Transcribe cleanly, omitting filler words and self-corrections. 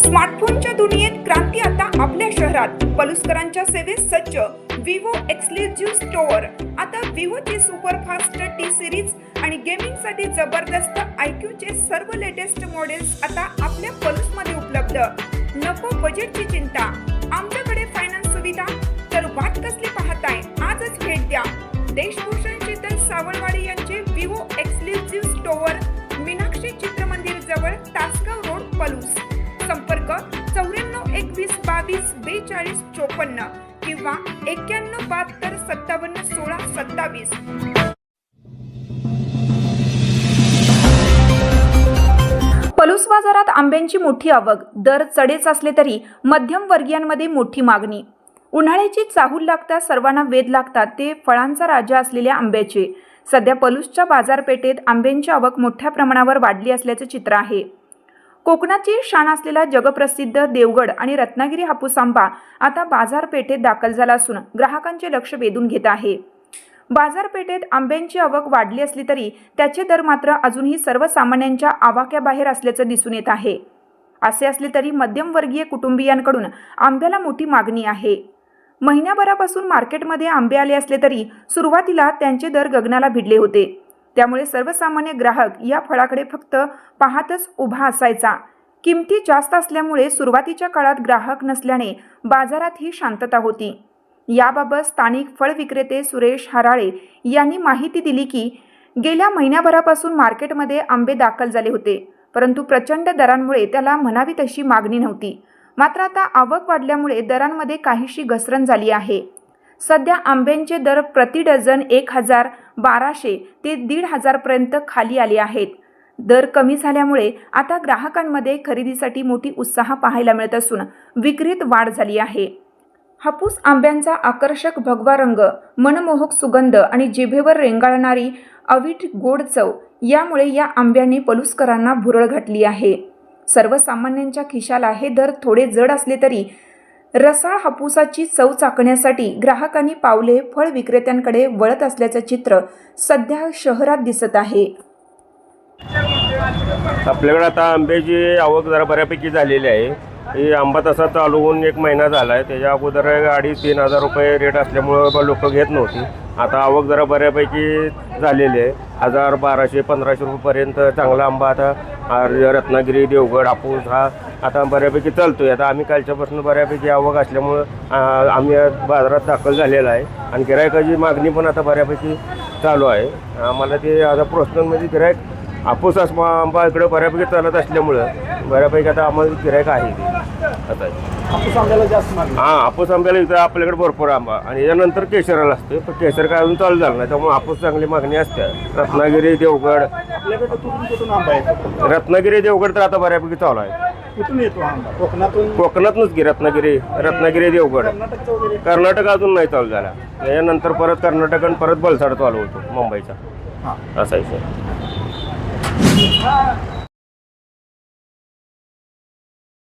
स्मार्टफोनच्या दुनियेत क्रांती आता आपल्या शहरात. पलुसकरांच्या सेवेत सज्ज विवो एक्सक्लुझिव्ह स्टोअर. आता विवोची सुपरफास्ट टी सिरीज आणि गेमिंगसाठी जबरदस्त आयक्यूचे सर्व लेटेस्ट मॉडेल्स आता आपल्या पलुसमध्ये उपलब्ध. नको बजेटची चिंता, आमच्याकडे फायनान्स सुविधा. तर वाट कसली पाहताय, आजच भेट द्या. देशभूषण शीतल सावळवाडी यांचे Vivo exclusive store, Meenakshi Chitramandir जवळ, तासगाव रोड, पलूस. संपर्क 94 21 22 42 54 किंवा 91 72 57 16 27. पलूस बाजारात आंब्यांची मोठी आवक. दर चढेच असले तरी मध्यम वर्गीयांमध्ये मोठी मागणी. उन्हाळ्याची चाहूल लागता सर्वांना वेध लागतात ते फळांचा राजा असलेल्या आंब्याचे. सध्या पलूसच्या बाजारपेठेत आंब्यांची आवक मोठ्या प्रमाणावर वाढली असल्याचे चित्र आहे. कोकणाची शान असलेला जगप्रसिद्ध देवगड आणि रत्नागिरी हापूस आंबा आता बाजारपेठेत दाखल झाला असून ग्राहकांचे लक्ष वेधून घेत आहे. बाजारपेठेत आंब्यांची आवक वाढली असली तरी त्याचे दर मात्र अजूनही सर्वसामान्यांच्या आवाक्याबाहेर असल्याचं दिसून येत आहे. असे असले तरी मध्यमवर्गीय कुटुंबियांकडून आंब्याला मोठी मागणी आहे. महिन्याभरापासून मार्केटमध्ये आंबे आले असले तरी सुरुवातीला त्यांचे दर गगनाला भिडले होते. त्यामुळे सर्वसामान्य ग्राहक या फळाकडे फक्त पाहतच उभा असायचा. किमती जास्त असल्यामुळे सुरुवातीच्या काळात ग्राहक नसल्याने बाजारात ही शांतता होती. याबाबत स्थानिक फळ विक्रेते सुरेश हराळे यांनी माहिती दिली की गेल्या महिन्याभरापासून मार्केटमध्ये आंबे दाखल झाले होते, परंतु प्रचंड दरांमुळे त्याला म्हणावी तशी मागणी नव्हती. मात्र आता आवक वाढल्यामुळे दरांमध्ये काहीशी घसरण झाली आहे. सध्या आंब्यांचे दर प्रति डझन 1200 ते 1500 पर्यंत खाली आले आहेत. दर कमी झाल्यामुळे आता ग्राहकांमध्ये खरेदीसाठी मोठी उत्साह पाहायला मिळत असून विक्रीत वाढ झाली आहे. हापूस आंब्यांचा आकर्षक भगवा रंग, मनमोहक सुगंध आणि जिभेवर रेंगाळणारी अवीट गोड चव यामुळे या आंब्यांनी पलुसकरांना भुरळ घातली आहे. सर्वसामान्यांच्या खिशाला हे दर थोडे जड असले तरी रसाळ हापूसाची चव चाखण्यासाठी ग्राहकांनी पावले फळ विक्रेत्यांकडे वळत असल्याचे चित्र सध्या शहरात दिसत आहे. आपल्याकडे आता आंब्याची आवक जरा बऱ्यापैकी झालेली आहे. ही आंबा तसा चालू होऊन 1 महिना झाला आहे. त्याच्या अगोदर 2,500-3,000 रुपये रेट असल्यामुळं लोक घेत नव्हती. आता आवक जरा बऱ्यापैकी झालेली आहे. 1,000, 1,200, 1,500 रुपयेपर्यंत चांगला आंबा आता रत्नागिरी, देवगड, हापूस हा आता बऱ्यापैकी चालतो आहे. आता आम्ही कालच्यापासून बऱ्यापैकी आवक असल्यामुळं आम्ही बाजारात दाखल झालेला आहे आणि गिरायकाची मागणी पण आता बऱ्यापैकी चालू आहे. आम्हाला ते आता प्रोत्साहनमध्ये गिरायक हापूस आंबा इकडे बऱ्यापैकी चालत असल्यामुळं बऱ्यापैकी आता आम्हाला गिरायक आहे ते आता. हापूस आंब्याला जास्त मागणी. हापूस आंब्याला इथं आपल्याकडे भरपूर आंबा आणि यानंतर केशराला असते, पण केशर काय अजून चालू झालं नाही, त्यामुळे हापूस चांगली मागणी असते. रत्नागिरी, देवगड आपल्याकडे कुठून आंबा आहे? रत्नागिरी, देवगड तर आता बऱ्यापैकी चालू आहे. कुठून येतो आंबा? कोकणातूनच की रत्नागिरी, देवगड. कर्नाटक अजून नाही चालू झाला. यानंतर परत कर्नाटक आणि परत बलसाड चालू होतो मुंबईचा. असा आहे.